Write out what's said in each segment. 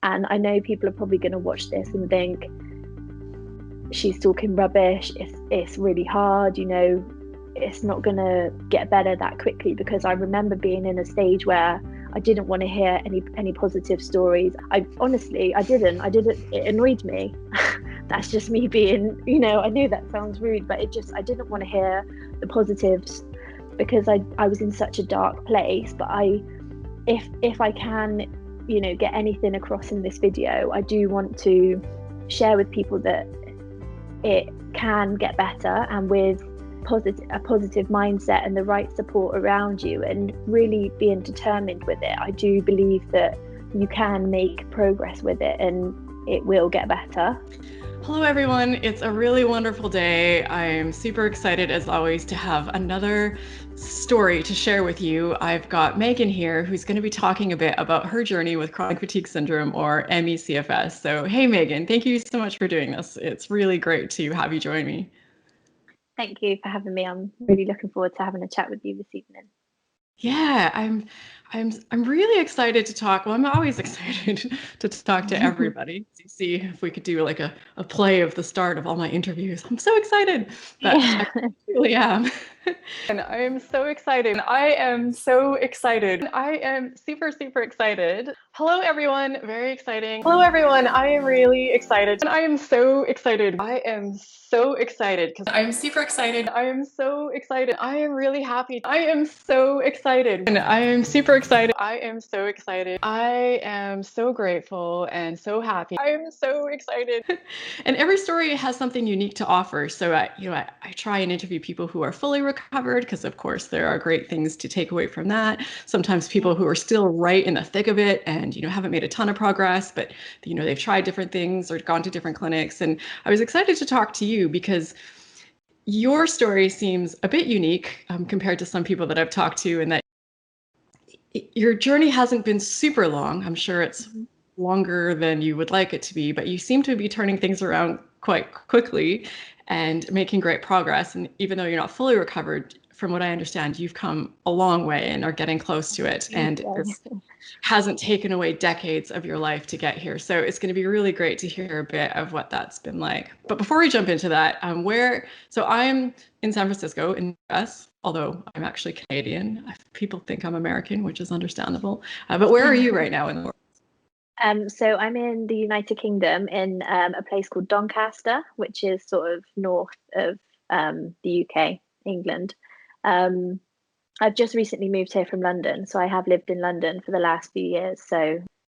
And I know people are probably going to watch this and think, she's talking rubbish, it's really hard, it's not going to get better that quickly, because I remember being in a stage where I didn't want to hear any positive stories. I didn't. It annoyed me. That's just me being, I knew that sounds rude, but I didn't want to hear the positives, because I was in such a dark place. But if I can, get anything across in this video, I do want to share with people that it can get better, and with a positive mindset and the right support around you, and really being determined with it, I do believe that you can make progress with it and it will get better. Hello everyone, it's a really wonderful day. I'm super excited as always to have another story to share with you. I've got Megan here, who's going to be talking a bit about her journey with chronic fatigue syndrome, or ME/CFS. So hey Megan, thank you so much for doing this. It's really great to have you join me. Thank you for having me. I'm really looking forward to having a chat with you this evening. Yeah, I'm really excited to talk. Well, I'm always excited to talk to everybody to see if we could do like a play of the start of all my interviews. I'm so excited, but Yeah. I really am. And I am so excited. I am so excited. I am super, super excited. Hello, everyone. Very exciting. Hello, everyone. I am really excited. And I am so excited. I am so excited because I'm super excited. I am so excited. I am really happy. I am so excited. And I am super excited. I am so excited. I am so grateful and so happy. I am so excited. And every story has something unique to offer. So I try and interview people who are fully recovered, because of course there are great things to take away from that. Sometimes people who are still right in the thick of it and haven't made a ton of progress, but they've tried different things or gone to different clinics. And I was excited to talk to you because your story seems a bit unique compared to some people that I've talked to, and that your journey hasn't been super long. I'm sure it's longer than you would like it to be, but you seem to be turning things around quite quickly and making great progress. And even though you're not fully recovered, from what I understand, you've come a long way and are getting close to it. And it hasn't taken away decades of your life to get here. So it's going to be really great to hear a bit of what that's been like. But before we jump into that, so I'm in San Francisco in the US, although I'm actually Canadian. People think I'm American, which is understandable. But where are you right now in the world? So I'm in the United Kingdom, in a place called Doncaster, which is sort of north of the UK, England. I've just recently moved here from London, so I have lived in London for the last few years. So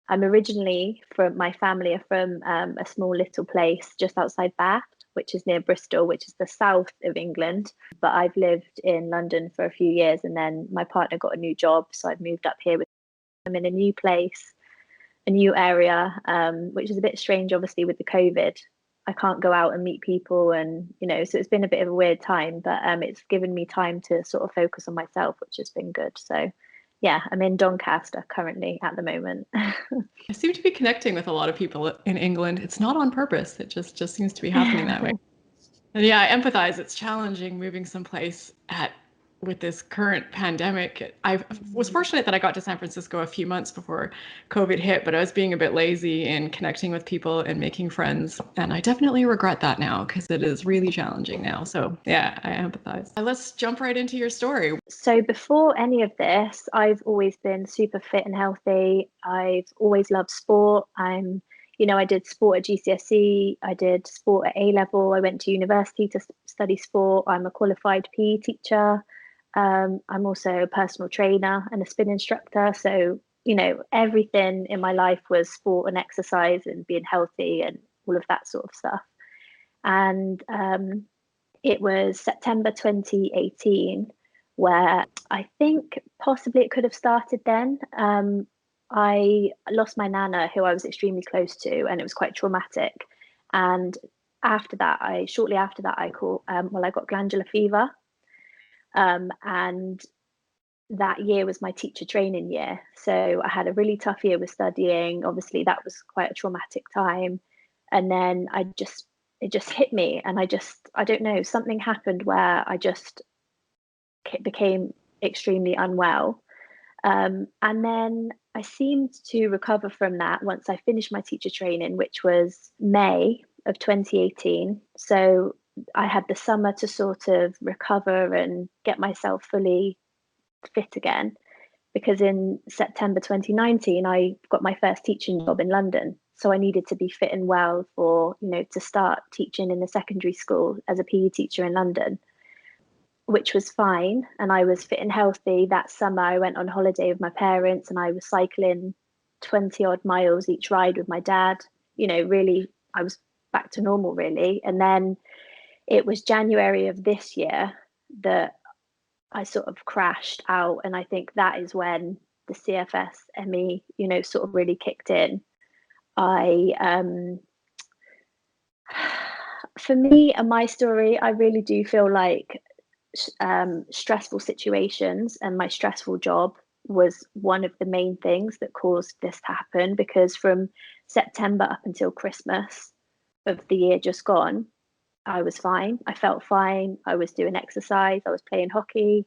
I'm originally my family are from a small little place just outside Bath, which is near Bristol, which is the south of England. But I've lived in London for a few years, and then my partner got a new job, so I've moved up here. I'm in a new place, a new area, which is a bit strange, obviously, with the COVID. I can't go out and meet people, and so it's been a bit of a weird time, but it's given me time to sort of focus on myself, which has been good. So yeah, I'm in Doncaster currently at the moment. I seem to be connecting with a lot of people in England. It's not on purpose. It just seems to be happening that way. And yeah, I empathize. It's challenging moving someplace with this current pandemic. I was fortunate that I got to San Francisco a few months before COVID hit, but I was being a bit lazy in connecting with people and making friends. And I definitely regret that now, because it is really challenging now. So yeah, I empathize. Let's jump right into your story. So before any of this, I've always been super fit and healthy. I've always loved sport. I did sport at GCSE, I did sport at A level, I went to university to study sport. I'm a qualified PE teacher. I'm also a personal trainer and a spin instructor. So, everything in my life was sport and exercise and being healthy and all of that sort of stuff. And it was September 2018 where I think possibly it could have started then. I lost my nana, who I was extremely close to, and it was quite traumatic. And shortly after that, I got glandular fever. And that year was my teacher training year. So I had a really tough year with studying. Obviously, that was quite a traumatic time. And then it just hit me. And I don't know, something happened where I just became extremely unwell. And then I seemed to recover from that once I finished my teacher training, which was May of 2018. So I had the summer to sort of recover and get myself fully fit again, because in September 2019 I got my first teaching job in London. So I needed to be fit and well for, to start teaching in a secondary school as a PE teacher in London, which was fine. And I was fit and healthy. That summer I went on holiday with my parents and I was cycling 20 odd miles each ride with my dad. Really, I was back to normal really. And then it was January of this year that I sort of crashed out. And I think that is when the CFS ME, sort of really kicked in. For me and my story, I really do feel like stressful situations and my stressful job was one of the main things that caused this to happen, because from September up until Christmas of the year just gone, I was fine. I felt fine. I was doing exercise. I was playing hockey,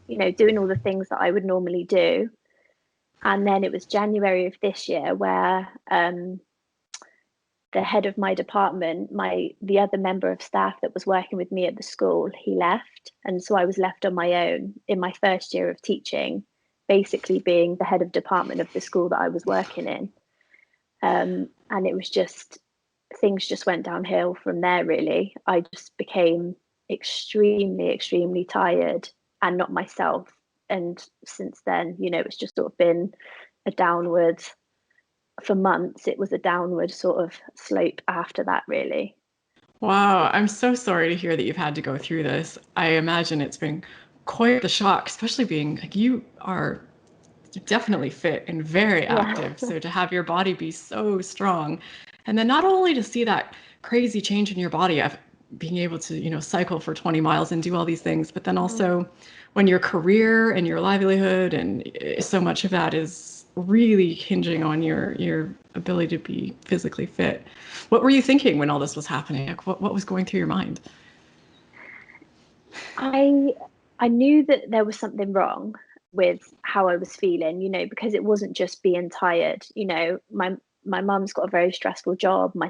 doing all the things that I would normally do. And then it was January of this year where the head of my department, the other member of staff that was working with me at the school, he left. And so I was left on my own in my first year of teaching, basically being the head of department of the school that I was working in. And it was just, things just went downhill from there, really. I just became extremely, extremely tired and not myself. And since then, it's just sort of been a downward, for months, it was a downward sort of slope after that, really. Wow, I'm so sorry to hear that you've had to go through this. I imagine it's been quite the shock, especially being like you are definitely fit and very Yeah. active. So to have your body be so strong, and then not only to see that crazy change in your body of being able to, cycle for 20 miles and do all these things, but then also when your career and your livelihood and so much of that is really hinging on your ability to be physically fit. What were you thinking when all this was happening? Like, what was going through your mind? I knew that there was something wrong with how I was feeling, because it wasn't just being tired. My mum's got a very stressful job. My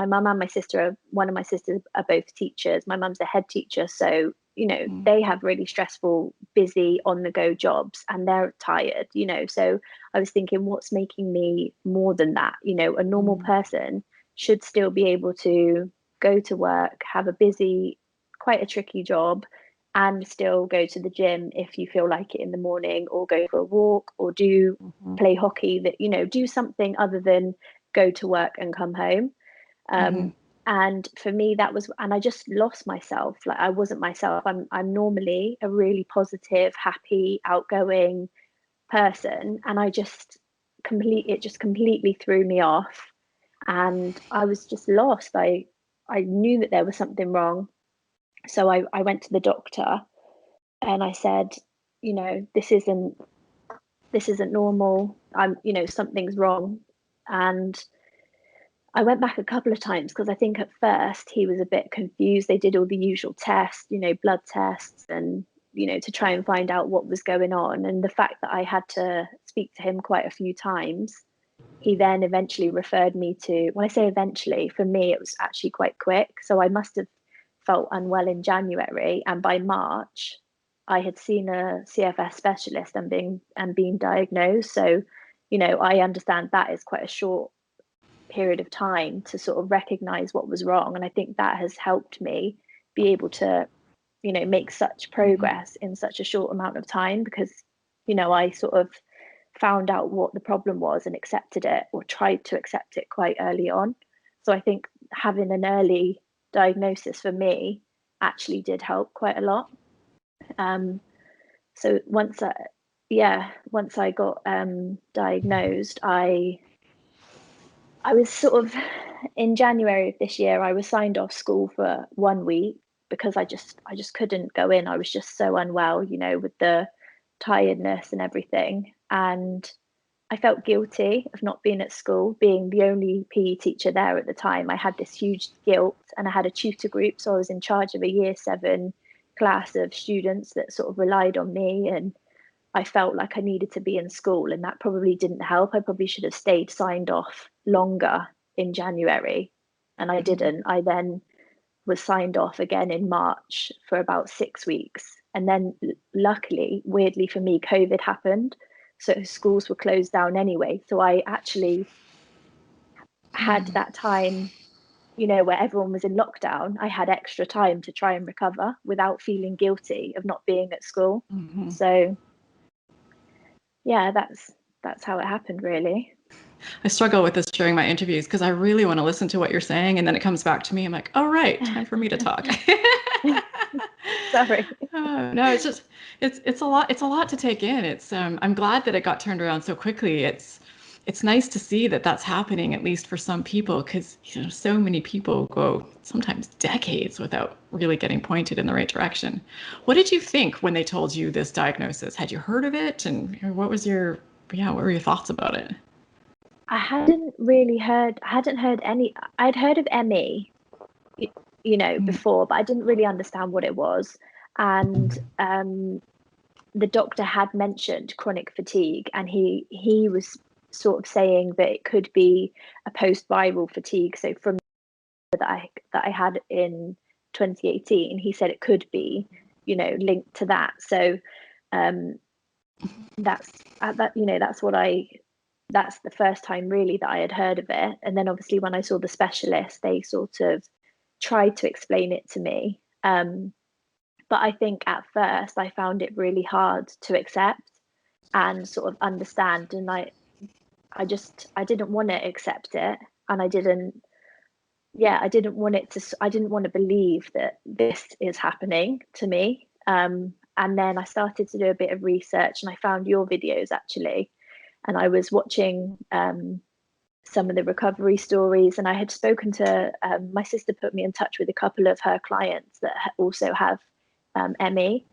mum and my sister one of my sisters are both teachers. My mum's a head teacher, so they have really stressful, busy, on the go jobs, and they're tired. So I was thinking, what's making me more than that? A normal person should still be able to go to work, have a busy, quite a tricky job, and still go to the gym if you feel like it in the morning, or go for a walk, or do play hockey, that do something other than go to work and come home. And for me that was, and I just lost myself. Like, I wasn't myself. I'm normally a really positive, happy, outgoing person, and it just completely threw me off, and I was just lost. I knew that there was something wrong. So I went to the doctor and I said, this isn't normal. Something's wrong. And I went back a couple of times because I think at first he was a bit confused. They did all the usual tests, blood tests, and, to try and find out what was going on. And the fact that I had to speak to him quite a few times, he then eventually referred me to, when I say eventually, for me, it was actually quite quick. So I must have felt unwell in January. And by March, I had seen a CFS specialist and being diagnosed. So, I understand that is quite a short period of time to sort of recognize what was wrong. And I think that has helped me be able to, make such progress in such a short amount of time, because, I sort of found out what the problem was and accepted it, or tried to accept it, quite early on. So I think having an early diagnosis for me actually did help quite a lot. So once I got diagnosed, I was sort of, in January of this year, I was signed off school for 1 week because I just couldn't go in. I was just so unwell, with the tiredness and everything. And I felt guilty of not being at school, being the only PE teacher there at the time. I had this huge guilt, and I had a tutor group, so I was in charge of a year 7 class of students that sort of relied on me. And I felt like I needed to be in school, and that probably didn't help. I probably should have stayed signed off longer in January, and I didn't. I then was signed off again in March for about 6 weeks. And then, luckily, weirdly for me, COVID happened. So schools were closed down anyway. So I actually had that time, where everyone was in lockdown. I had extra time to try and recover without feeling guilty of not being at school. So yeah, that's how it happened, really. I struggle with this during my interviews because I really want to listen to what you're saying, and then it comes back to me. I'm like, oh, right, time for me to talk. Sorry. No, it's just it's a lot. It's a lot to take in. I'm glad that it got turned around so quickly. It's nice to see that that's happening, at least for some people, because so many people go sometimes decades without really getting pointed in the right direction. What did you think when they told you this diagnosis? Had you heard of it, and what were your thoughts about it? I hadn't heard any. I'd heard of ME, before, but I didn't really understand what it was. And the doctor had mentioned chronic fatigue, and he was sort of saying that it could be a post-viral fatigue. So from that I had in 2018, he said it could be, linked to that. So that's that's the first time really that I had heard of it. And then obviously when I saw the specialist, they sort of tried to explain it to me. But I think at first I found it really hard to accept and sort of understand. And I didn't want to accept it. And I didn't want to believe that this is happening to me. And then I started to do a bit of research, and I found your videos actually. And I was watching some of the recovery stories, and I had spoken to my sister put me in touch with a couple of her clients that also have ME.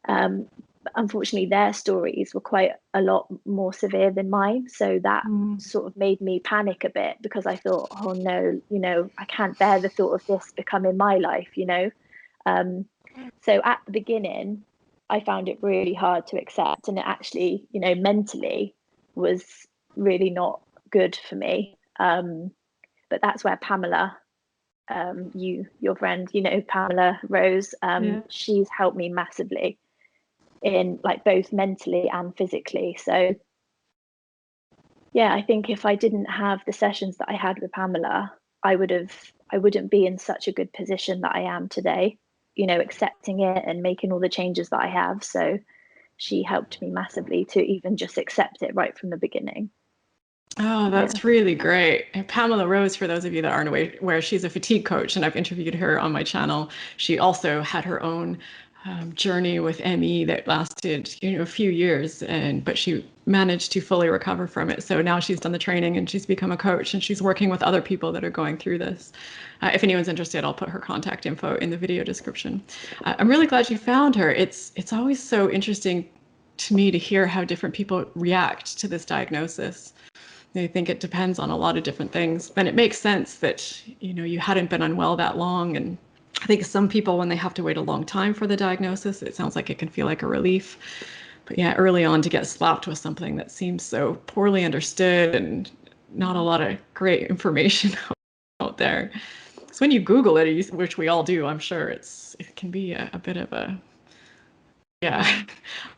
But unfortunately, their stories were quite a lot more severe than mine. So that sort of made me panic a bit, because I thought, oh no, I can't bear the thought of this becoming my life, So at the beginning, I found it really hard to accept, and it actually, mentally was really not good for me. But that's where PAMELA, your friend, PAMELA Rose, she's helped me massively in like both mentally and physically. So yeah, I think if I didn't have the sessions that I had with PAMELA, I wouldn't be in such a good position that I am today, accepting it and making all the changes that I have. So she helped me massively to even just accept it right from the beginning. Oh, that's really great. And PAMELA Rose, for those of you that aren't aware, she's a fatigue coach, and I've interviewed her on my channel. She also had her own journey with ME that lasted, a few years, but she managed to fully recover from it. So now she's done the training and she's become a coach, and she's working with other people that are going through this. If anyone's interested, I'll put her contact info in the video description. I'm really glad you found her. It's always so interesting to me to hear how different people react to this diagnosis. I think it depends on a lot of different things. And it makes sense that, you hadn't been unwell that long. And I think some people, when they have to wait a long time for the diagnosis, it sounds like it can feel like a relief. But yeah, early on to get slapped with something that seems so poorly understood and not a lot of great information out there. So when you Google it, which we all do, I'm sure it can be a bit of a, yeah,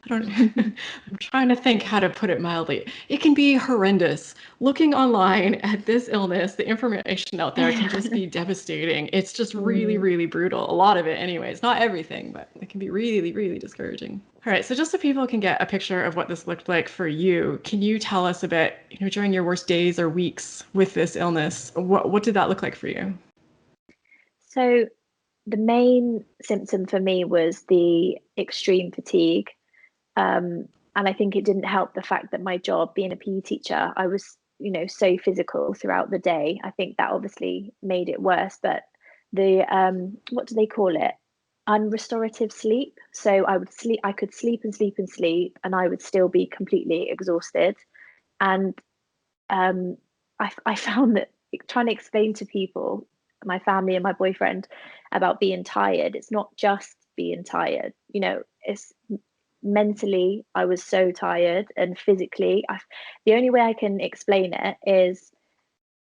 I don't I'm trying to think how to put it mildly. It can be horrendous. Looking online at this illness, the information out there can just be devastating. It's just really, really brutal. A lot of it anyways, not everything, but it can be really, really discouraging. All right, so just so people can get a picture of what this looked like for you, can you tell us a bit, during your worst days or weeks with this illness, what did that look like for you? So the main symptom for me was the extreme fatigue. And I think it didn't help the fact that my job, being a PE teacher, I was, so physical throughout the day. I think that obviously made it worse. But the what do they call it? Unrestorative sleep. So I could sleep and sleep and sleep, and I would still be completely exhausted. And I found that trying to explain to people, my family and my boyfriend, about being tired, it's not just being tired. It's mentally I was so tired, and physically the only way I can explain it is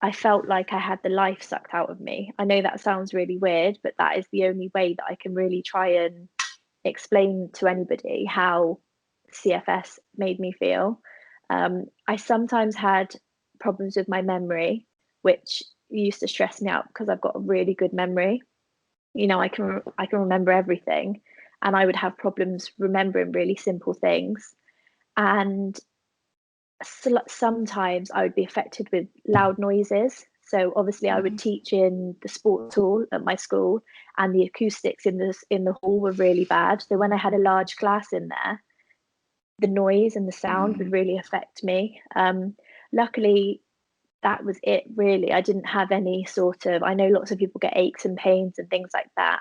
I felt like I had the life sucked out of me. I know that sounds really weird, but that is the only way that I can really try and explain to anybody how CFS made me feel. I sometimes had problems with my memory, which used to stress me out because I've got a really good memory. I can remember everything, and I would have problems remembering really simple things. And sometimes I would be affected with loud noises. So obviously, I would teach in the sports hall at my school, and the acoustics in the hall were really bad. So when I had a large class in there, the noise and the sound would really affect me. Luckily, that was it. Really, I didn't have any sort of. I know lots of people get aches and pains and things like that.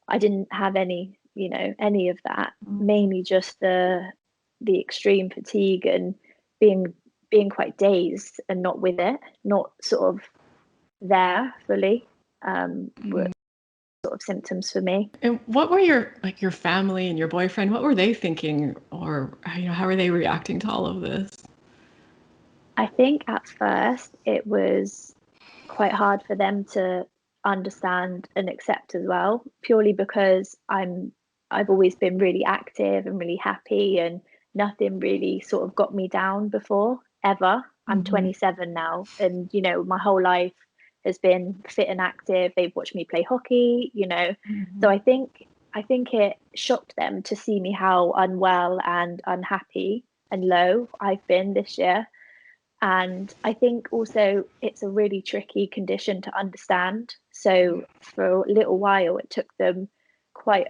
I didn't have any of that. Mainly just the extreme fatigue and being quite dazed and not with it, not sort of there fully, were sort of symptoms for me. And what were your family and your boyfriend, what were they thinking, or how are they reacting to all of this? I think at first it was quite hard for them to understand and accept as well, purely because I've always been really active and really happy, and nothing really sort of got me down before ever. I'm 27 now, and my whole life has been fit and active. They've watched me play hockey. So I think it shocked them to see me how unwell and unhappy and low I've been this year. And I think also it's a really tricky condition to understand. So for a little while, it took them quite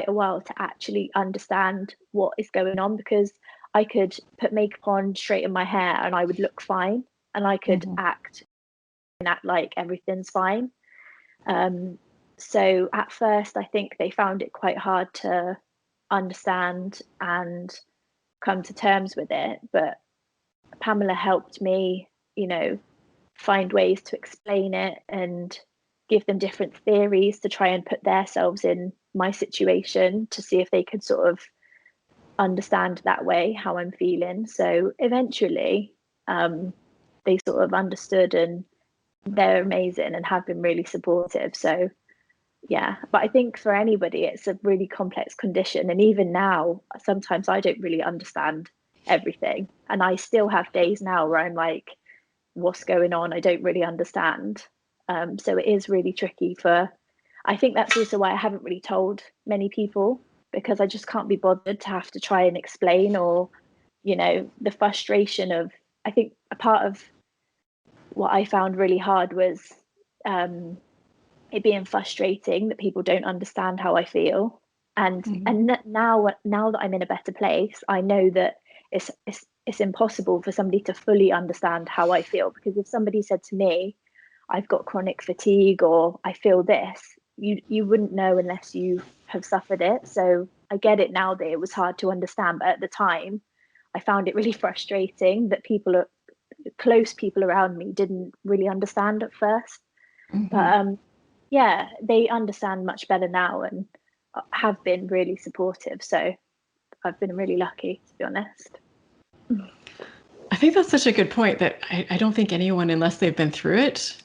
a while to actually understand what is going on, because I could put makeup on, straighten my hair, and I would look fine, and I could act like everything's fine. So at first, I think they found it quite hard to understand and come to terms with it. But Pamela helped me, find ways to explain it and give them different theories to try and put themselves in my situation to see if they could sort of understand that way how I'm feeling. So eventually, they sort of understood, and they're amazing and have been really supportive. So yeah, but I think for anybody, it's a really complex condition. And even now, sometimes I don't really understand everything. And I still have days now where I'm like, what's going on? I don't really understand. So it is really tricky I think that's also why I haven't really told many people, because I just can't be bothered to have to try and explain, or, the frustration of, I think a part of what I found really hard was, it being frustrating that people don't understand how I feel. And now that I'm in a better place, I know that it's impossible for somebody to fully understand how I feel, because if somebody said to me, I've got chronic fatigue, or I feel this, you wouldn't know unless you have suffered it. So I get it now that it was hard to understand, but at the time I found it really frustrating that close people around me didn't really understand at first. But yeah, they understand much better now and have been really supportive. So I've been really lucky, to be honest. I think that's such a good point that I don't think anyone, unless they've been through it,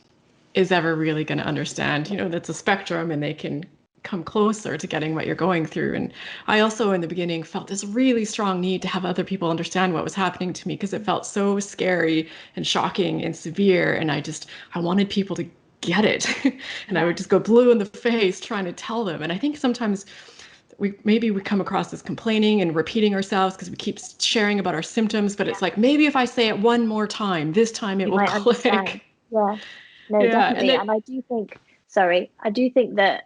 is ever really going to understand. That's a spectrum, and they can come closer to getting what you're going through. And I also, in the beginning, felt this really strong need to have other people understand what was happening to me, because it felt so scary and shocking and severe. And I wanted people to get it. And I would just go blue in the face trying to tell them. And I think sometimes we come across as complaining and repeating ourselves because we keep sharing about our symptoms, but it's like, maybe if I say it one more time, this time it will Might understand. click. Yeah, no, Yeah. And definitely. And I do think that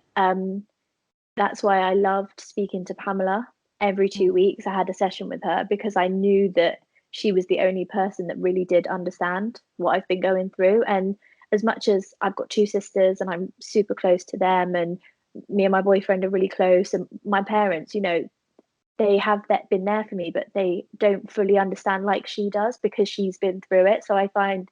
that's why I loved speaking to Pamela. Every 2 weeks, I had a session with her, because I knew that she was the only person that really did understand what I've been going through. And as much as I've got two sisters and I'm super close to them, and me and my boyfriend are really close, and my parents, they have been there for me, but they don't fully understand like she does, because she's been through it. So I find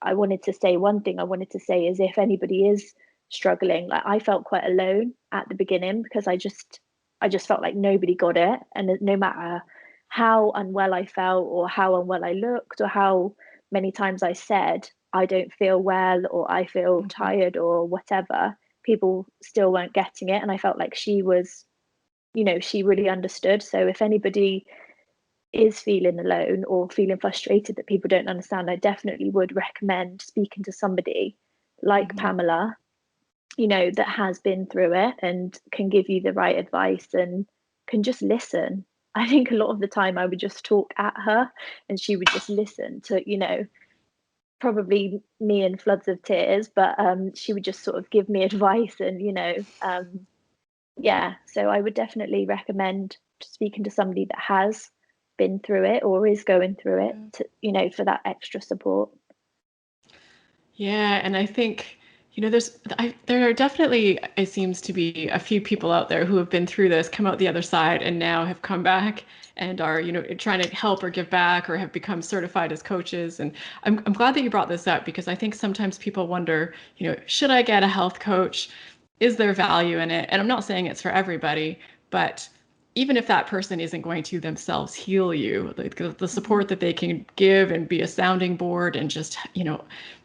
I wanted to say, one thing I wanted to say is, if anybody is struggling, like, I felt quite alone at the beginning, because I just I just felt like nobody got it. And no matter how unwell I felt or how unwell I looked or how many times I said, I don't feel well or I feel Mhm. tired or whatever, people still weren't getting it. And I felt like she was, she really understood. So if anybody is feeling alone or feeling frustrated that people don't understand, I definitely would recommend speaking to somebody like Mhm. PAMELA, that has been through it and can give you the right advice and can just listen. I think a lot of the time I would just talk at her and she would just listen to, probably me in floods of tears, but she would just sort of give me advice and, yeah. So I would definitely recommend speaking to somebody that has been through it or is going through it Yeah. to, for that extra support. Yeah, and I think, there are definitely, it seems to be a few people out there who have been through this, come out the other side, and now have come back and are, trying to help or give back or have become certified as coaches. And I'm glad that you brought this up because I think sometimes people wonder, should I get a health coach? Is there value in it? And I'm not saying it's for everybody, but even if that person isn't going to themselves heal you, the Mhm. support that they can give and be a sounding board and just,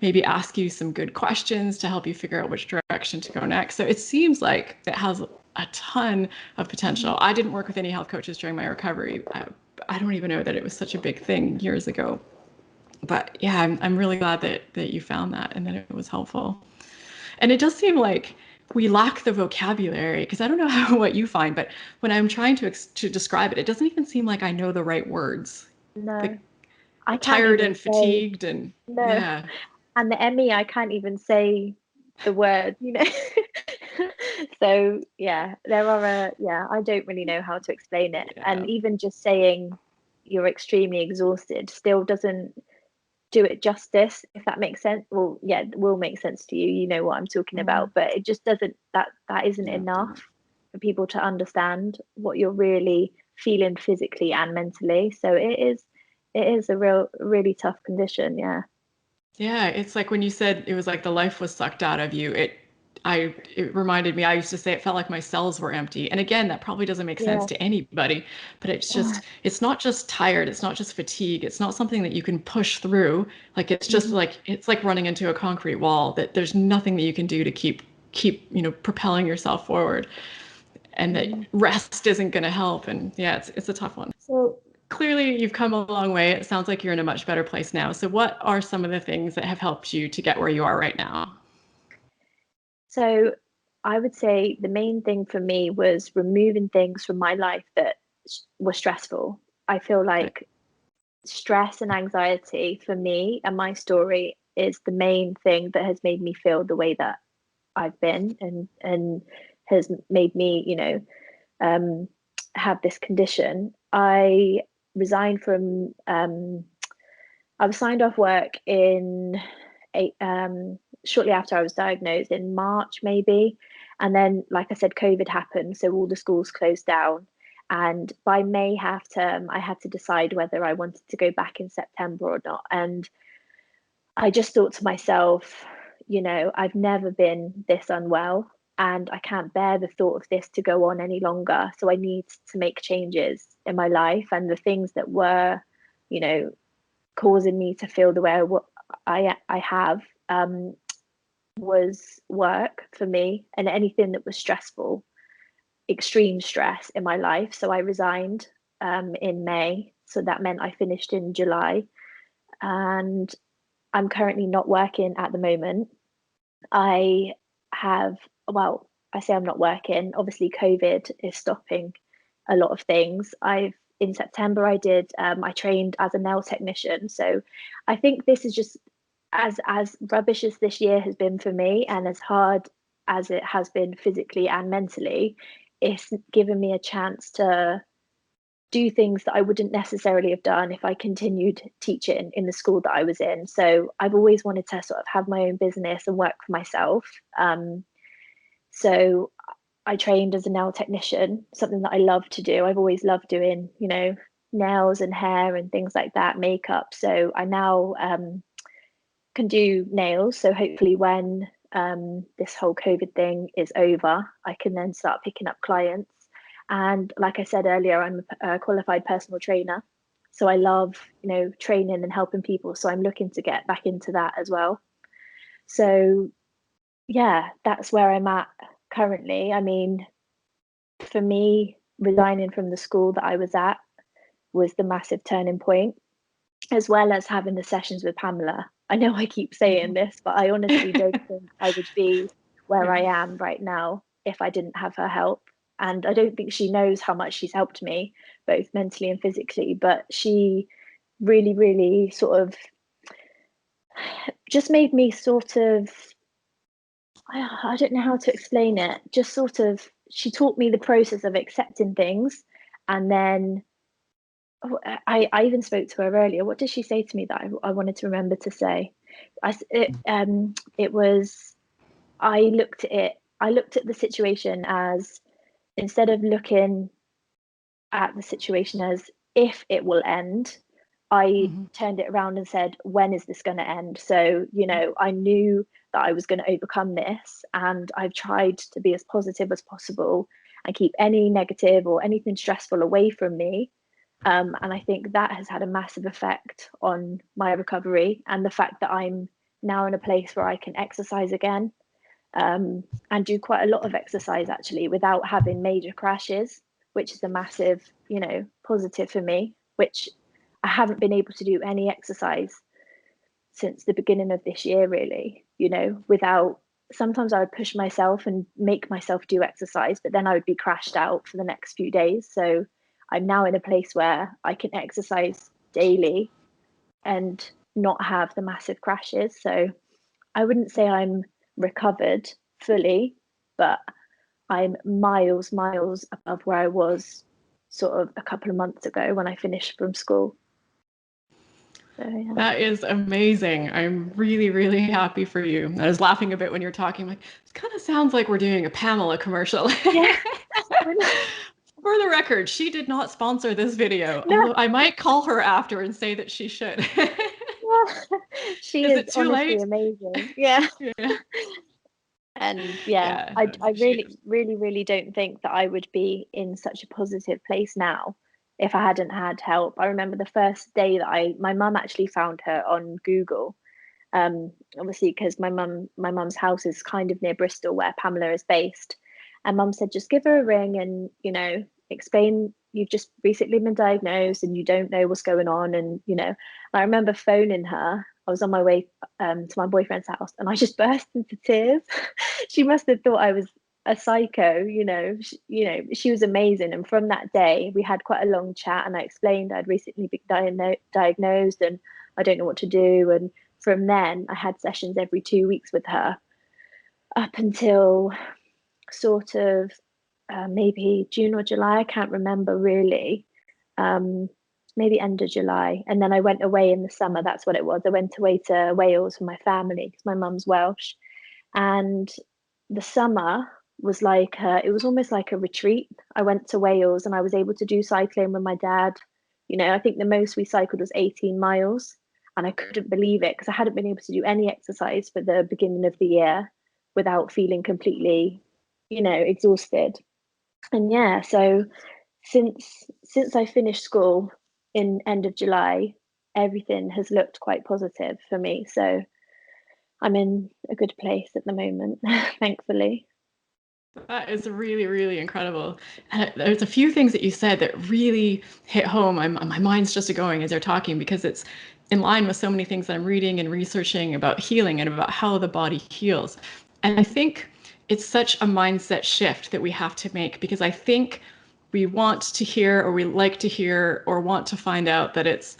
maybe ask you some good questions to help you figure out which direction to go next. So it seems like it has a ton of potential. Mhm. I didn't work with any health coaches during my recovery. I don't even know that it was such a big thing years ago. But yeah, I'm really glad that you found that and that it was helpful. And it does seem like we lack the vocabulary because I don't know what you find, but when I'm trying to describe it, it doesn't even seem like I know the right words. No, Like I can't tired even and say fatigued and no. yeah. And the Emmy, I can't even say the word. So yeah, I don't really know how to explain it. Yeah. And even just saying you're extremely exhausted still doesn't do it justice, if that makes sense. Well, yeah, it will make sense to you. You know what I'm talking Mm, about, but it just doesn't, that isn't yeah. enough for people to understand what you're really feeling physically and mentally. So it is a really tough condition. Yeah. Yeah, it's like when you said it was like the life was sucked out of you. It reminded me, I used to say it felt like my cells were empty. And again, that probably doesn't make sense Yeah. to anybody, but it's not just tired, it's not just fatigue, it's not something that you can push through. Like it's just Mhm. like it's like running into a concrete wall that there's nothing that you can do to keep, propelling yourself forward and that Mhm. rest isn't going to help. And yeah, it's a tough one. So, Clearly you've come a long way. It sounds like you're in a much better place now. So what are some of the things that have helped you to get where you are right now? so I would say the main thing for me was removing things from my life that were stressful. I feel Okay. like stress and anxiety for me and my story is the main thing that has made me feel the way that I've been and has made me, um, have this condition. Resigned from I was signed off work in eight, shortly after I was diagnosed in March, maybe. And then, like I said, COVID happened. So all the schools closed down. And by May half term, I had to decide whether I wanted to go back in September or not. And I just thought to myself, I've never been this unwell and I can't bear the thought of this to go on any longer. So I need to make changes in my life. And the things that were, you know, causing me to feel the way I have was work for me and anything that was stressful, extreme stress in my life. So I resigned in May. So that meant I finished in July. And I'm currently not working at the moment. I have, well, I say I'm not working. Obviously, COVID is stopping a lot of things. In September, I trained as a nail technician. So I think this is just as rubbish as this year has been for me and as hard as it has been physically and mentally, it's given me a chance to do things that I wouldn't necessarily have done if I continued teaching in the school that I was in. So I've always wanted to sort of have my own business and work for myself. So I trained as a nail technician, something that I love to do. I've always loved doing, nails and hair and things like that, makeup. So I now can do nails. So hopefully, when this whole COVID thing is over, I can then start picking up clients. And like I said earlier, I'm a qualified personal trainer. So I love, training and helping people. So I'm looking to get back into that as well. So yeah, that's where I'm at currently. I mean, for me, resigning from the school that I was at was the massive turning point, as well as having the sessions with Pamela. I know I keep saying this, but I honestly don't think I would be where I am right now if I didn't have her help. And I don't think she knows how much she's helped me, both mentally and physically, but she really, really sort of just made me sort of, I don't know how to explain it, just sort of, she taught me the process of accepting things. And then I even spoke to her earlier. What did she say to me that I wanted to remember to say? It was, I looked at the situation as, instead of looking at the situation as if it will end, I turned it around and said, when is this going to end? So, I knew that I was going to overcome this, and I've tried to be as positive as possible and keep any negative or anything stressful away from me. And I think that has had a massive effect on my recovery, and the fact that I'm now in a place where I can exercise again, and do quite a lot of exercise actually without having major crashes, which is a massive, positive for me, which I haven't been able to do any exercise since the beginning of this year, really, without, sometimes I would push myself and make myself do exercise, but then I would be crashed out for the next few days. So I'm now in a place where I can exercise daily and not have the massive crashes. So I wouldn't say I'm recovered fully, but I'm miles above where I was sort of a couple of months ago when I finished from school. So, yeah. That is amazing. I'm really, really happy for you. I was laughing a bit when you're talking, like, this kind of sounds like we're doing a Pamela commercial. Yeah. For the record, she did not sponsor this video, No. although I might call her after and say that she should. She Is is it too honestly late? amazing. Yeah. Yeah. And yeah, Yeah. I really don't think that I would be in such a positive place now if I hadn't had help. I remember the first day that my mum actually found her on Google. Obviously because my mum's house is kind of near Bristol where Pamela is based. And mum said, just give her a ring and, explain you've just recently been diagnosed and you don't know what's going on. And, I remember phoning her. I was on my way to my boyfriend's house and I just burst into tears. She must have thought I was a psycho. She was amazing. And from that day, we had quite a long chat and I explained I'd recently been diagnosed and I don't know what to do. And from then, I had sessions every 2 weeks with her up until sort of maybe June or July. I can't remember really. Maybe end of July. And then I went away in the summer. That's what it was. I went away to Wales with my family because my mum's Welsh. And the summer was like, it was almost like a retreat. I went to Wales and I was able to do cycling with my dad. I think the most we cycled was 18 miles. And I couldn't believe it because I hadn't been able to do any exercise for the beginning of the year without feeling completely, exhausted. And yeah, so since I finished school in end of July, everything has looked quite positive for me. So I'm in a good place at the moment, thankfully. That is really, really incredible. And there's a few things that you said that really hit home. My mind's just going as you're talking because it's in line with so many things that I'm reading and researching about healing and about how the body heals. And I think it's such a mindset shift that we have to make because I think we want to hear or we like to hear or want to find out that it's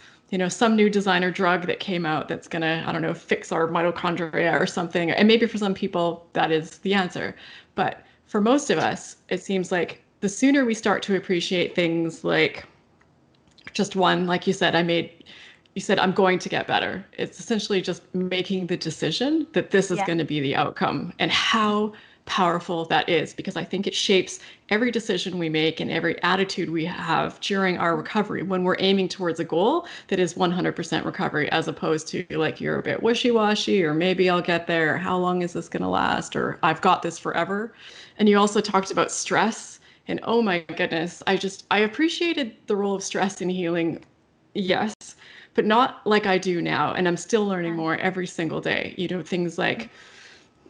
some new designer drug that came out that's going to, I don't know, fix our mitochondria or something. And maybe for some people that is the answer. But for most of us, it seems like the sooner we start to appreciate things like just one, like you said, you said, I'm going to get better. It's essentially just making the decision that this is Yeah. going to be the outcome and how powerful that is, because I think it shapes every decision we make and every attitude we have during our recovery when we're aiming towards a goal that is 100% recovery, as opposed to like, you're a bit wishy-washy, or maybe I'll get there, or how long is this going to last, or I've got this forever. And you also talked about stress And oh my goodness, I appreciated the role of stress in healing, yes, but not like I do now. And I'm still learning more every single day. Things like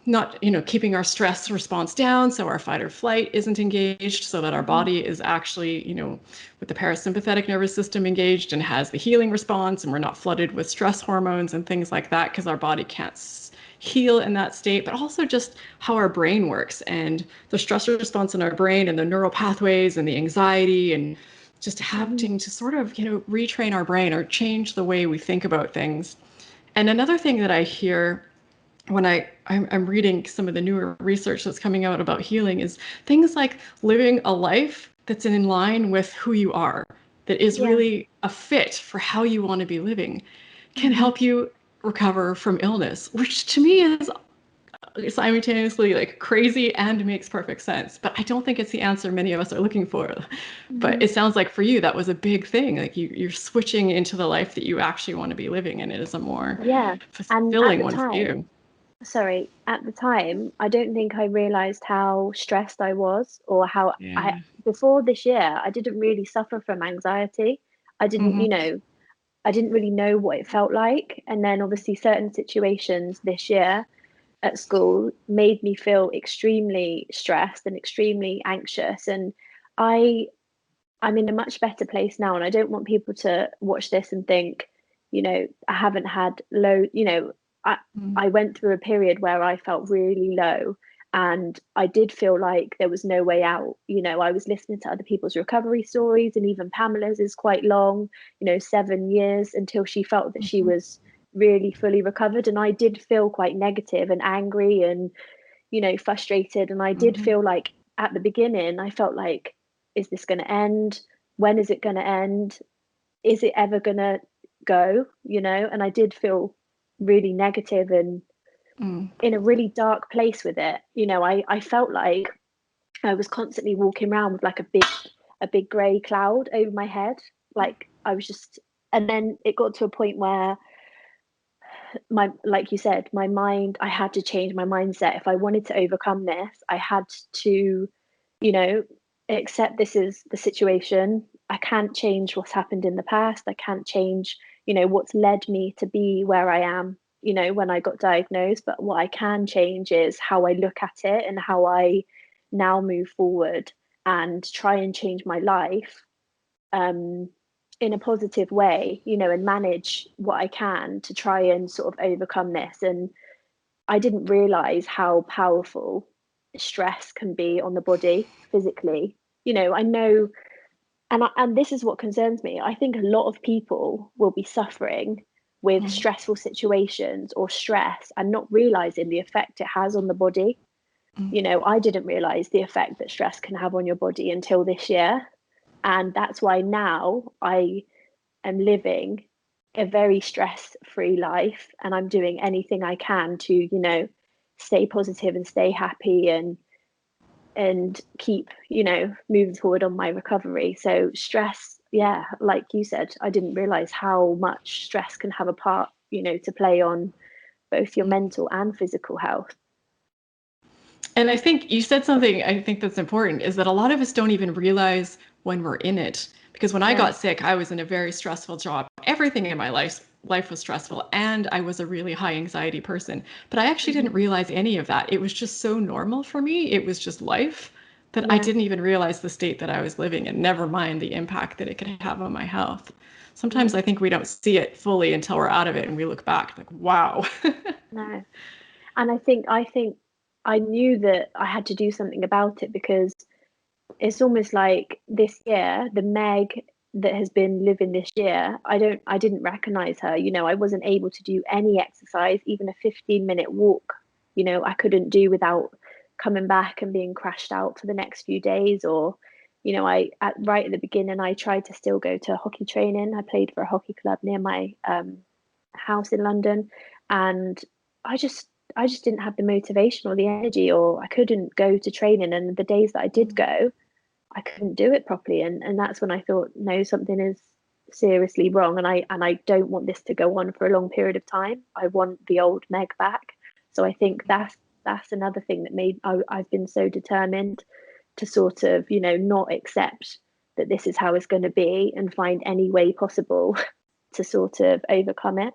not, keeping our stress response down so our fight or flight isn't engaged, so that our body is actually, with the parasympathetic nervous system engaged and has the healing response, and we're not flooded with stress hormones and things like that because our body can't heal in that state, but also just how our brain works and the stress response in our brain and the neural pathways and the anxiety, and just having to sort of, retrain our brain or change the way we think about things. And another thing that I hear when I'm reading some of the newer research that's coming out about healing is things like living a life that's in line with who you are, that is really a fit for how you want to be living, can help you recover from illness, which to me is simultaneously like crazy and makes perfect sense. But I don't think it's the answer many of us are looking for. But it sounds like for you, that was a big thing. Like you're switching into the life that you actually want to be living, and it is a more And at fulfilling the one for time, you. sorry, at the time, I don't think I realized how stressed I was, or how Yeah. before this year, I didn't really suffer from anxiety. I didn't, Mm-hmm. I didn't really know what it felt like. And then obviously certain situations this year at school made me feel extremely stressed and extremely anxious. And I I'm in a much better place now, and I don't want people to watch this and think, I haven't had low, I I went through a period where I felt really low, and I did feel like there was no way out. I was listening to other people's recovery stories, and even Pamela's is quite long, 7 years until she felt that she Mm-hmm. was really fully recovered. And I did feel quite negative and angry and, frustrated. And I did Mm-hmm. feel like at the beginning, I felt like, is this going to end? When is it going to end? Is it ever going to go? And I did feel really negative and Mm. in a really dark place with it. I felt like I was constantly walking around with like a big grey cloud over my head. Like I was just, and then it got to a point where like you said, my mind, I had to change my mindset. If I wanted to overcome this, I had to, you know accept this is the situation. I can't change what's happened in the past. I can't change, what's led me to be where I am, when I got diagnosed. But what I can change is how I look at it and how I now move forward and try and change my life, um, in a positive way, and manage what I can to try and sort of overcome this. And I didn't realize how powerful stress can be on the body physically. I know, and this is what concerns me. I think a lot of people will be suffering with Mm-hmm. stressful situations or stress and not realizing the effect it has on the body. I didn't realize the effect that stress can have on your body until this year. And that's why now I am living a very stress-free life, and I'm doing anything I can to, stay positive and stay happy and keep, moving forward on my recovery. So stress, yeah, like you said, I didn't realize how much stress can have a part, to play on both your mental and physical health. And I think you said something I think that's important is that a lot of us don't even realize when we're in it. Because when I No. got sick, I was in a very stressful job. Everything in my life was stressful, and I was a really high anxiety person. But I actually didn't Hmm. realize any of that. It was just so normal for me. It was just life that I Yeah. didn't even realize the state that I was living in, never mind the impact that it could have on my health. Sometimes No. I think we don't see it fully until we're out of it and we look back like, wow. No. And I think I knew that I had to do something about it, because it's almost like this year, the Meg that has been living this year, I didn't recognize her. I wasn't able to do any exercise, even a 15-minute walk, I couldn't do without coming back and being crashed out for the next few days. Or, right at the beginning, I tried to still go to hockey training. I played for a hockey club near my house in London, and I just I just didn't have the motivation or the energy, or I couldn't go to training. And the days that I did go, I couldn't do it properly. And that's when I thought, no, something is seriously wrong. And I don't want this to go on for a long period of time. I want the old Meg back. So I think that's another thing that I've been so determined to sort of, you know, not accept that this is how it's going to be and find any way possible to sort of overcome it.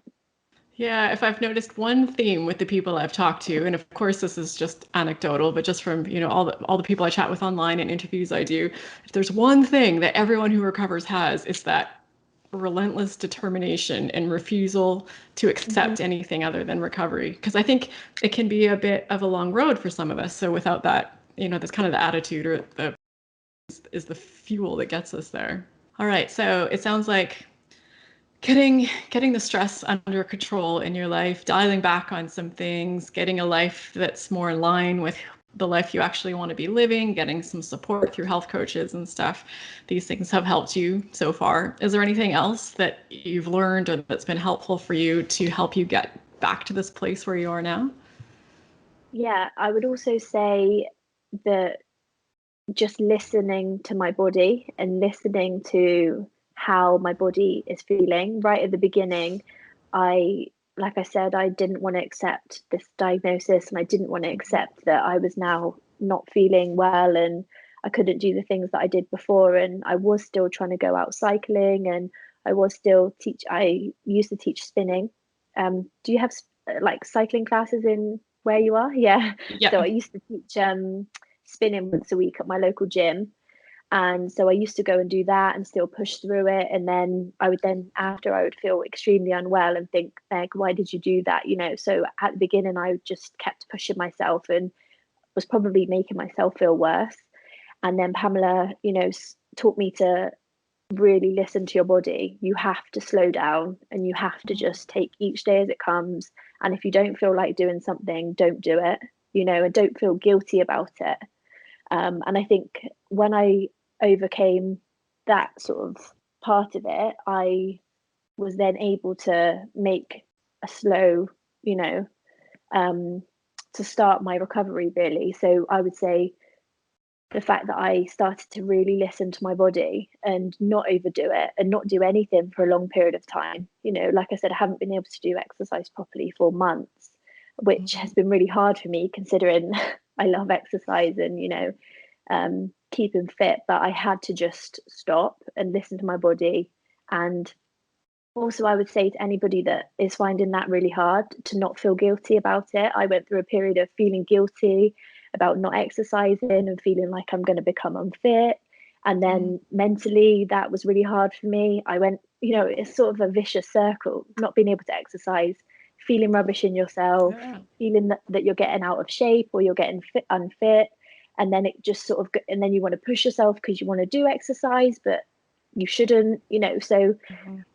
Yeah, if I've noticed one theme with the people I've talked to, and of course this is just anecdotal, but just from, you know, all the people I chat with online and interviews I do, if there's one thing that everyone who recovers has, it's that relentless determination and refusal to accept anything other than recovery. Because I think it can be a bit of a long road for some of us. So without that, you know, that's kind of the attitude or the is the fuel that gets us there. All right, so it sounds like getting the stress under control in your life, dialing back on some things, getting a life that's more in line with the life you actually want to be living, getting some support through health coaches and stuff. These things have helped you so far. Is there anything else that you've learned or that's been helpful for you to help you get back to this place where you are now? Yeah, I would also say that just listening to my body and listening to how my body is feeling right at the beginning, I like I said, I didn't want to accept this diagnosis, and I didn't want to accept that I was now not feeling well and I couldn't do the things that I did before. And I was still trying to go out cycling, and I used to teach spinning. Do you have like cycling classes in where you are? Yeah. So Yeah. I used to teach spinning once a week at my local gym. And so I used to go and do that and still push through it. And then after I would feel extremely unwell and think, Meg, why did you do that? You know, so at the beginning, I just kept pushing myself and was probably making myself feel worse. And then Pamela, you know, taught me to really listen to your body. You have to slow down and you have to just take each day as it comes. And if you don't feel like doing something, don't do it, you know, and don't feel guilty about it. And I think when I overcame that sort of part of it, I was then able to make a slow, you know, um, to start my recovery really. So I would say the fact that I started to really listen to my body and not overdo it and not do anything for a long period of time. You know, like I said, I haven't been able to do exercise properly for months, which has been really hard for me considering I love exercise and, you know, keeping fit. But I had to just stop and listen to my body. And also, I would say to anybody that is finding that really hard to not feel guilty about it. I went through a period of feeling guilty about not exercising and feeling like I'm going to become unfit. And then mentally, that was really hard for me. I went, you know, it's sort of a vicious circle, not being able to exercise, feeling rubbish in yourself, Yeah. feeling that you're getting out of shape or you're getting unfit. And then it just sort of, and then you want to push yourself because you want to do exercise, but you shouldn't, you know. So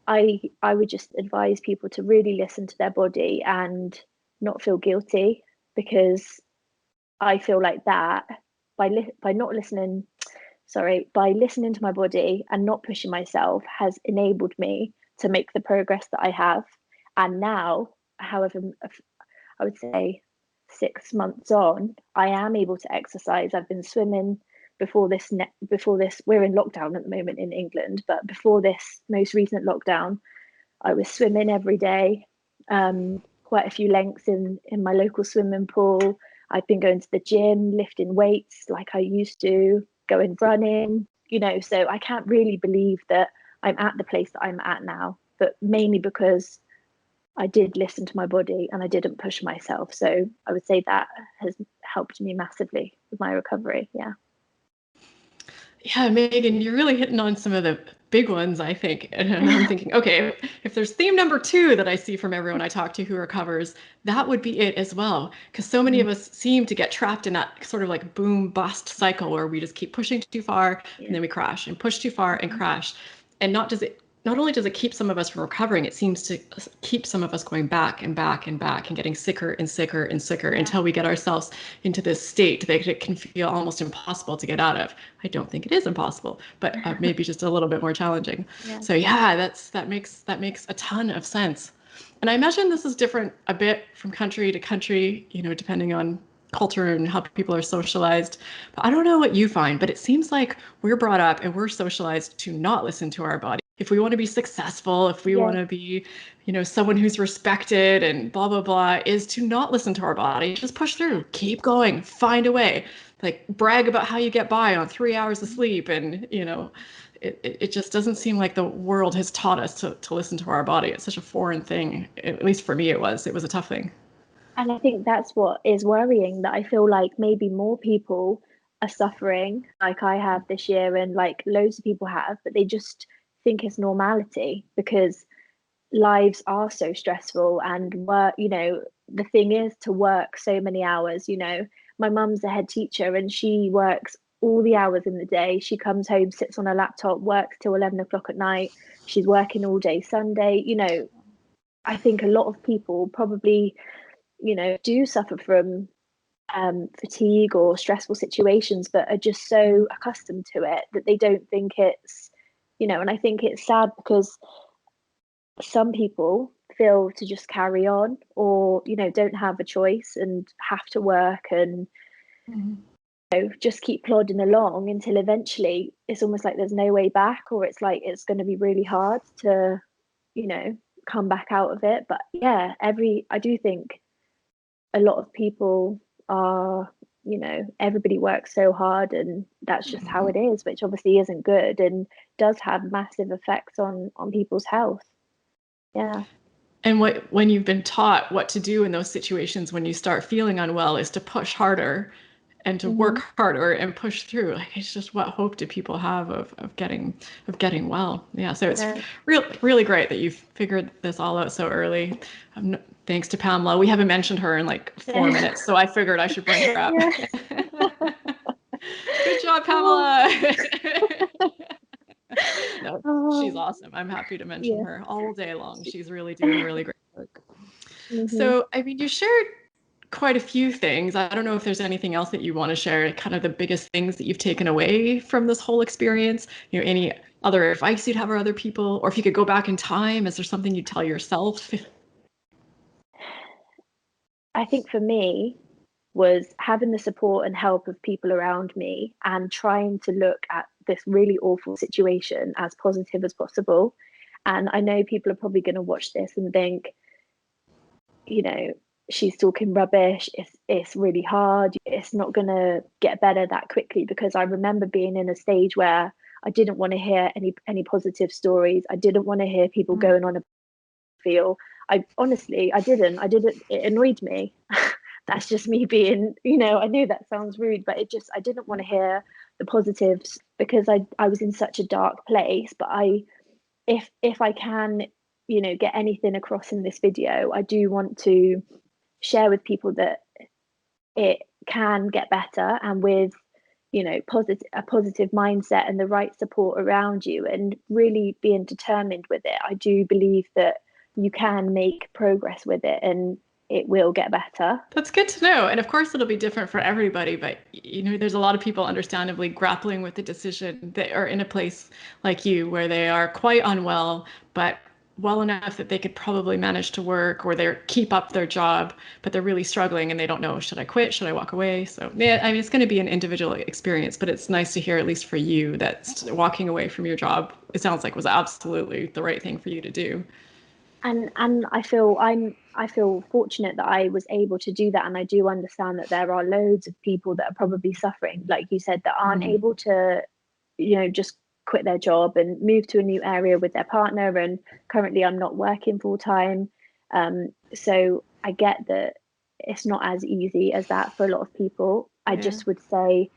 I would just advise people to really listen to their body and not feel guilty, because I feel like that by not listening, sorry, by listening to my body and not pushing myself has enabled me to make the progress that I have. And now, however, I would say 6 months on, I am able to exercise. I've been swimming before this. We're in lockdown at the moment in England, but before this most recent lockdown, I was swimming every day, quite a few lengths in my local swimming pool. I've been going to the gym, lifting weights like I used to, going running, you know. So I can't really believe that I'm at the place that I'm at now, but mainly because I did listen to my body and I didn't push myself. So I would say that has helped me massively with my recovery. Yeah. Yeah, Megan, you're really hitting on some of the big ones, I think. And I'm thinking, okay, if there's theme number two that I see from everyone I talk to who recovers, that would be it as well. Because so many of us seem to get trapped in that sort of like boom bust cycle where we just keep pushing too far Yeah. and then we crash and push too far and crash. And not only does it keep some of us from recovering, it seems to keep some of us going back and back and back and getting sicker and sicker and sicker until we get ourselves into this state that it can feel almost impossible to get out of. I don't think it is impossible, but maybe just a little bit more challenging. Yeah. So yeah, that makes a ton of sense. And I imagine this is different a bit from country to country, you know, depending on culture and how people are socialized. But I don't know what you find, but it seems like we're brought up and we're socialized to not listen to our body. If we want to be successful, if we Yeah. want to be, you know, someone who's respected and blah, blah, blah, is to not listen to our body. Just push through, keep going, find a way. like brag about how you get by on 3 hours of sleep. And, it just doesn't seem like the world has taught us to listen to our body. It's such a foreign thing. At least for me, it was a tough thing. And I think that's what is worrying, that I feel like maybe more people are suffering like I have this year, and like loads of people have, but they just think it's normality because lives are so stressful and work, the thing is to work so many hours. My mum's a head teacher and she works all the hours in the day. She comes home, sits on her laptop, works till 11 o'clock at night. She's working all day Sunday. I think a lot of people probably, do suffer from fatigue or stressful situations, but are just so accustomed to it that they don't think it's, and I think it's sad because some people feel to just carry on, or don't have a choice and have to work and just keep plodding along until eventually it's almost like there's no way back, or it's like it's going to be really hard to come back out of it. But yeah, I do think a lot of people are, everybody works so hard and that's just how it is, which obviously isn't good and does have massive effects on people's health. Yeah. And when you've been taught what to do in those situations when you start feeling unwell is to push harder and to work harder and push through. Like, it's just, what hope do people have of getting well? Yeah. So it's really great that you've figured this all out so early. Thanks to Pamela. We haven't mentioned her in like 4 minutes, so I figured I should bring her up. Good job, Pamela. No, she's awesome. I'm happy to mention her all day long. She's really doing really great work. So, I mean, you shared quite a few things. I don't know if there's anything else that you want to share, kind of the biggest things that you've taken away from this whole experience, any other advice you'd have for other people, or if you could go back in time, is there something you'd tell yourself? I think for me was having the support and help of people around me and trying to look at this really awful situation as positive as possible. And I know people are probably going to watch this and think, she's talking rubbish. It's really hard. It's not going to get better that quickly, because I remember being in a stage where I didn't want to hear any positive stories. I didn't want to hear people going on a feel. I didn't. It annoyed me. That's just me being, I know that sounds rude, but I didn't want to hear the positives because I was in such a dark place. But if I can, get anything across in this video, I do want to share with people that it can get better, and with a positive mindset and the right support around you and really being determined with it, I do believe that you can make progress with it and it will get better. That's good to know. And of course, it'll be different for everybody. But, there's a lot of people understandably grappling with the decision that are in a place like you where they are quite unwell, but well enough that they could probably manage to work or they keep up their job, but they're really struggling and they don't know, should I quit? Should I walk away? So yeah, I mean, it's going to be an individual experience, but it's nice to hear, at least for you, that walking away from your job, it sounds like was absolutely the right thing for you to do. And I feel fortunate that I was able to do that. And I do understand that there are loads of people that are probably suffering, like you said, that aren't able to, just quit their job and move to a new area with their partner. And currently I'm not working full time. So I get that it's not as easy as that for a lot of people. I just would say,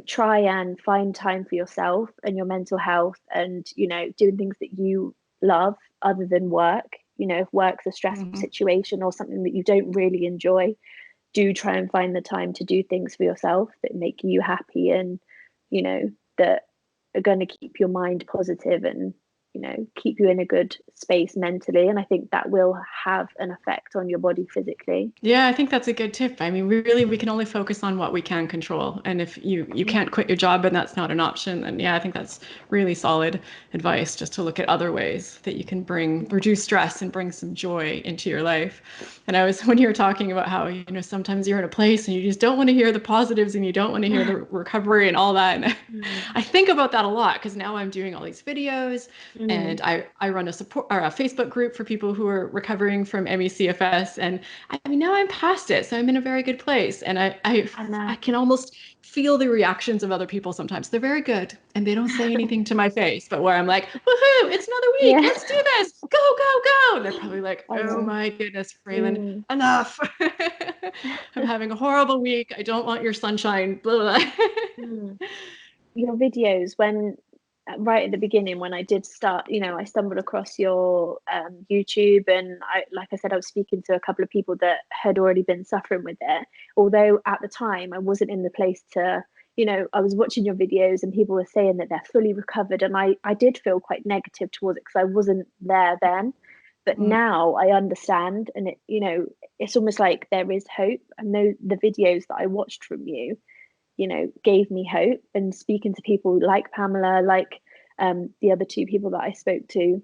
try and find time for yourself and your mental health and, doing things that you love other than work. If work's a stressful situation or something that you don't really enjoy, do try and find the time to do things for yourself that make you happy and, that are going to keep your mind positive and, keep you in a good space mentally. And I think that will have an effect on your body physically. Yeah, I think that's a good tip. I mean, we can only focus on what we can control. And if you can't quit your job and that's not an option, then yeah, I think that's really solid advice, just to look at other ways that you can reduce stress and bring some joy into your life. And when you were talking about how, sometimes you're in a place and you just don't want to hear the positives and you don't want to hear the recovery and all that. And I think about that a lot because now I'm doing all these videos And I run a support or a Facebook group for people who are recovering from ME/CFS. And I mean, now I'm past it. So I'm in a very good place. And I can almost feel the reactions of other people sometimes. They're very good and they don't say anything to my face, but where I'm like, woohoo, it's another week. Yeah. Let's do this. Go, go, go. And they're probably like, oh my goodness, Raelan, enough. I'm having a horrible week. I don't want your sunshine. Blah, blah. Your videos, when right at the beginning, when I did start, I stumbled across your YouTube, and like I said, I was speaking to a couple of people that had already been suffering with it. Although at the time I wasn't in the place to, I was watching your videos and people were saying that they're fully recovered, and I did feel quite negative towards it because I wasn't there then. But now I understand, and it's almost like there is hope. And the videos that I watched from you, gave me hope. And speaking to people like Pamela, like the other two people that I spoke to,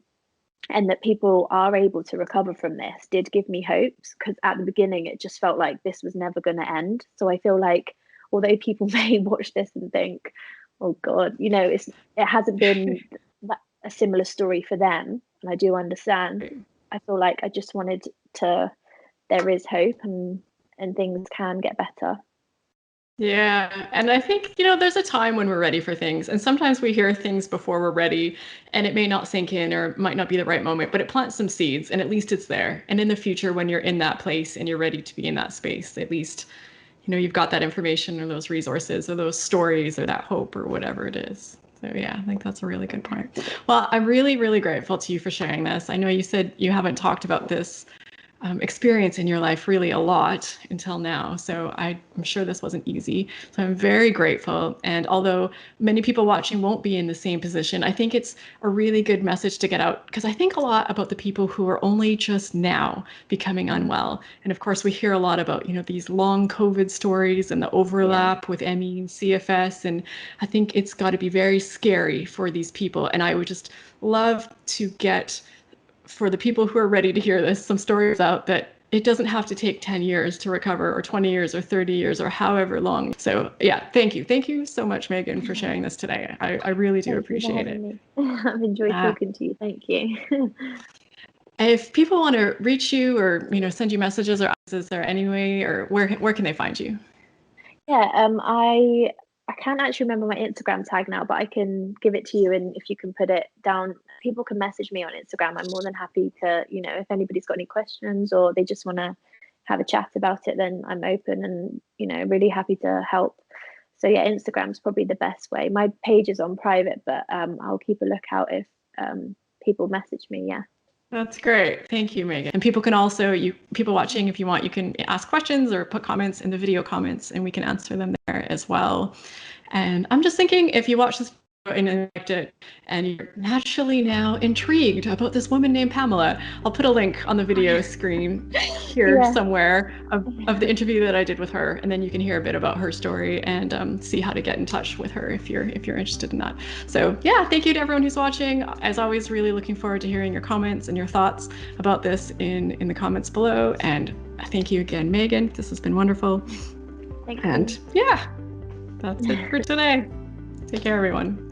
and that people are able to recover from this, did give me hopes, because at the beginning it just felt like this was never going to end. So I feel like although people may watch this and think, oh God, it hasn't been a similar story for them, and I do understand. I feel like I just wanted there is hope, and things can get better. Yeah. And I think, there's a time when we're ready for things. And sometimes we hear things before we're ready and it may not sink in or might not be the right moment, but it plants some seeds and at least it's there. And in the future, when you're in that place and you're ready to be in that space, at least, you've got that information or those resources or those stories or that hope or whatever it is. So yeah, I think that's a really good point. Well, I'm really, really grateful to you for sharing this. I know you said you haven't talked about this experience in your life really a lot until now. So I'm sure this wasn't easy. So I'm very grateful. And although many people watching won't be in the same position, I think it's a really good message to get out, because I think a lot about the people who are only just now becoming unwell. And of course, we hear a lot about, these long COVID stories and the overlap with ME and CFS. And I think it's got to be very scary for these people. And I would just love to get, for the people who are ready to hear this, some stories out that it doesn't have to take 10 years to recover, or 20 years or 30 years or however long. So yeah, thank you. Thank you so much, Megan, for sharing this today. I really do appreciate it. I've enjoyed talking to you. Thank you. If people want to reach you or, send you messages, or is there any way, or where can they find you? Yeah, I can't actually remember my Instagram tag now, but I can give it to you, and if you can put it down, people can message me on Instagram. I'm more than happy to, if anybody's got any questions or they just want to have a chat about it, then I'm open and, really happy to help. So yeah, Instagram's probably the best way. My page is on private, but I'll keep a lookout if people message me. Yeah. That's great. Thank you, Megan. And people can also, people watching, if you want, you can ask questions or put comments in the video comments and we can answer them there as well. And I'm just thinking, if you watch this and liked it and you're naturally now intrigued about this woman named Pamela, I'll put a link on the video screen here somewhere of the interview that I did with her, and then you can hear a bit about her story and see how to get in touch with her if you're interested in that. So yeah, thank you to everyone who's watching. As always, really looking forward to hearing your comments and your thoughts about this in the comments below. And thank you again, Megan. This has been wonderful. Thank you. And yeah, that's it for today. Take care, everyone.